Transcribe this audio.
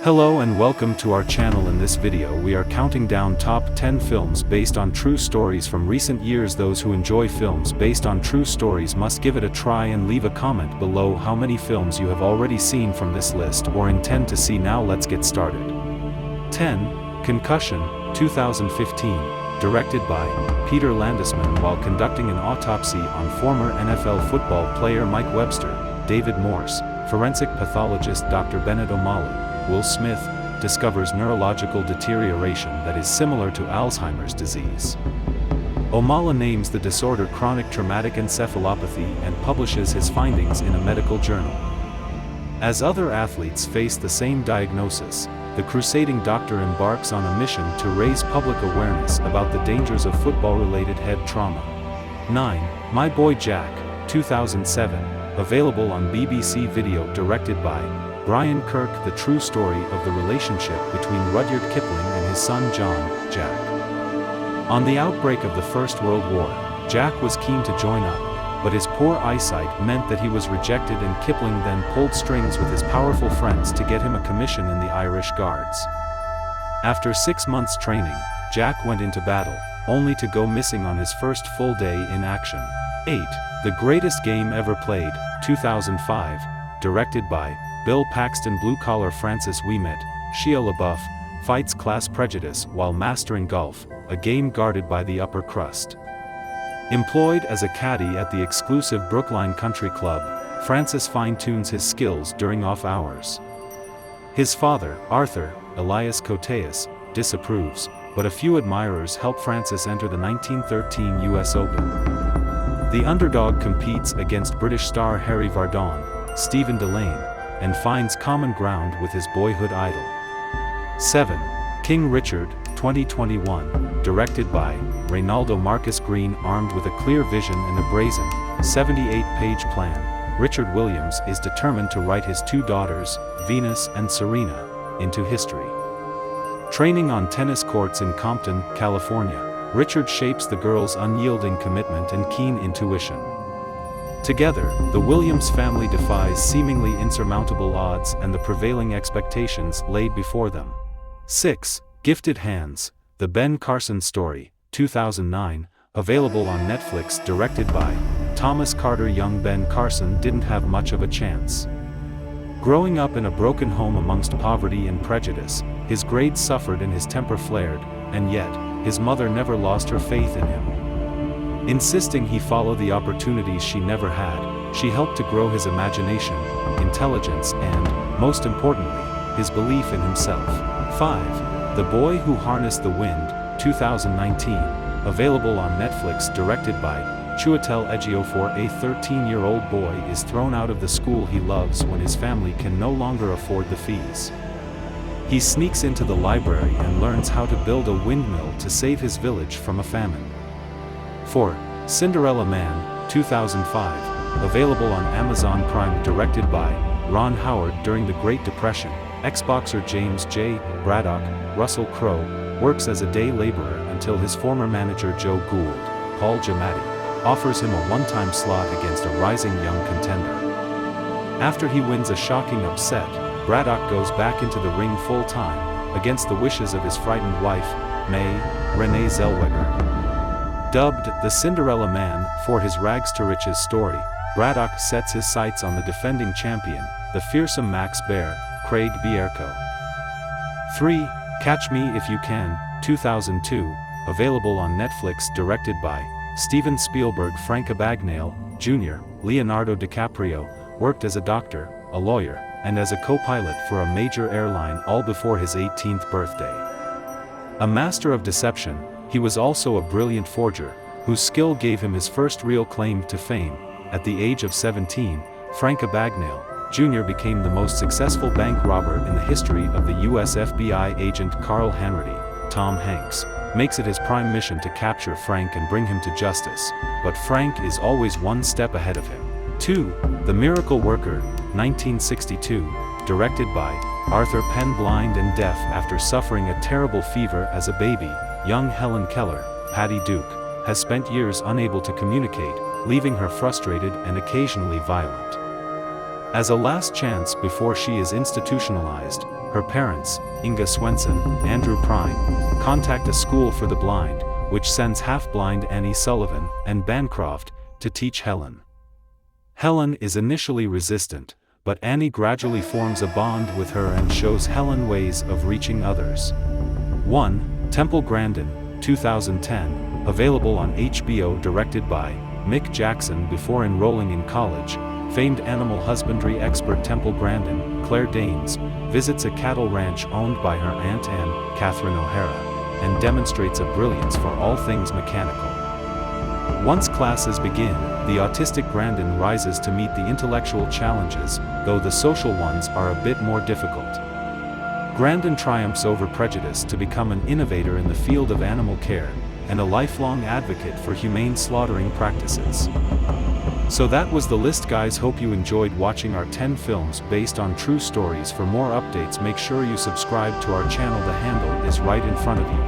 Hello and welcome to our channel. In this video we are counting down top 10 films based on true stories from recent years. Those who enjoy films based on true stories must give it a try and leave a comment below how many films you have already seen from this list or intend to see. Now let's get started. 10. Concussion, 2015, directed by Peter Landesman. While conducting an autopsy on former NFL football player Mike Webster, David Morse, forensic pathologist Dr. Bennett O'Malley, Will Smith, discovers neurological deterioration that is similar to Alzheimer's disease. O'Malley names the disorder chronic traumatic encephalopathy and publishes his findings in a medical journal. As other athletes face the same diagnosis, the crusading doctor embarks on a mission to raise public awareness about the dangers of football-related head trauma. 9. My Boy Jack, 2007, available on BBC Video. Directed by Brian Kirk. The true story of the relationship between Rudyard Kipling and his son John, Jack. On the outbreak of the First World War, Jack was keen to join up, but his poor eyesight meant that he was rejected, and Kipling then pulled strings with his powerful friends to get him a commission in the Irish Guards. After 6 months training, Jack went into battle, only to go missing on his first full day in action. 8. The Greatest Game Ever Played, 2005, directed by Bill Paxton. Blue-collar Francis Ouimet, Shia LaBeouf, fights class prejudice while mastering golf, a game guarded by the upper crust. Employed as a caddy at the exclusive Brookline Country Club, Francis fine-tunes his skills during off hours. His father, Arthur Elias Koteas, disapproves, but a few admirers help Francis enter the 1913 U.S. Open. The underdog competes against British star Harry Vardon, Stephen Delane, and finds common ground with his boyhood idol. 7. King Richard, 2021, directed by Reynaldo Marcus Green. Armed with a clear vision and a brazen, 78-page plan, Richard Williams is determined to write his two daughters, Venus and Serena, into history. Training on tennis courts in Compton, California, Richard shapes the girls' unyielding commitment and keen intuition. Together, the Williams family defies seemingly insurmountable odds and the prevailing expectations laid before them. 6. Gifted Hands, The Ben Carson Story, 2009, available on Netflix. Directed by Thomas Carter. Young Ben Carson didn't have much of a chance. Growing up in a broken home amongst poverty and prejudice, his grades suffered and his temper flared, and yet, his mother never lost her faith in him. Insisting he follow the opportunities she never had, she helped to grow his imagination, intelligence and, most importantly, his belief in himself. 5. The Boy Who Harnessed the Wind, 2019, available on Netflix. Directed by Chiwetel Ejiofor. A 13-year-old boy is thrown out of the school he loves when his family can no longer afford the fees. He sneaks into the library and learns how to build a windmill to save his village from a famine. 4. Cinderella Man, 2005, available on Amazon Prime. Directed by Ron Howard. During the Great Depression, ex-boxer James J. Braddock, Russell Crowe, works as a day laborer until his former manager Joe Gould, Paul Giamatti, offers him a one-time slot against a rising young contender. After he wins a shocking upset, Braddock goes back into the ring full-time, against the wishes of his frightened wife, May Renee Zellweger. Dubbed the Cinderella Man for his rags-to-riches story, Braddock sets his sights on the defending champion, the fearsome Max Baer, Craig Bierko. 3. Catch Me If You Can, 2002, available on Netflix. Directed by Steven Spielberg. Frank Abagnale, Jr., Leonardo DiCaprio, worked as a doctor, a lawyer, and as a co-pilot for a major airline all before his 18th birthday. A master of deception, he was also a brilliant forger, whose skill gave him his first real claim to fame. At the age of 17, Frank Abagnale, Jr. became the most successful bank robber in the history of the US. FBI agent Carl Hanratty, Tom Hanks, makes it his prime mission to capture Frank and bring him to justice, but Frank is always one step ahead of him. 2. The Miracle Worker, 1962, directed by Arthur Penn. Blind and deaf after suffering a terrible fever as a baby, young Helen Keller, Patty Duke, has spent years unable to communicate, leaving her frustrated and occasionally violent. As a last chance before she is institutionalized, Her parents, Inga Swenson, Andrew Prine, contact a school for the blind, which sends half-blind Annie Sullivan and Bancroft to teach Helen. Helen is initially resistant, but Annie gradually forms a bond with her and shows Helen ways of reaching others. 1. Temple Grandin, 2010, available on HBO, directed by Mick Jackson. Before enrolling in college, famed animal husbandry expert Temple Grandin, Claire Danes, visits a cattle ranch owned by her Aunt Anne, Catherine O'Hara, and demonstrates a brilliance for all things mechanical. Once classes begin, the autistic Grandin rises to meet the intellectual challenges, though the social ones are a bit more difficult. Grandin triumphs over prejudice to become an innovator in the field of animal care, and a lifelong advocate for humane slaughtering practices. So that was the list, guys. Hope you enjoyed watching our 10 films based on true stories. For more updates, make sure you subscribe to our channel. The handle is right in front of you.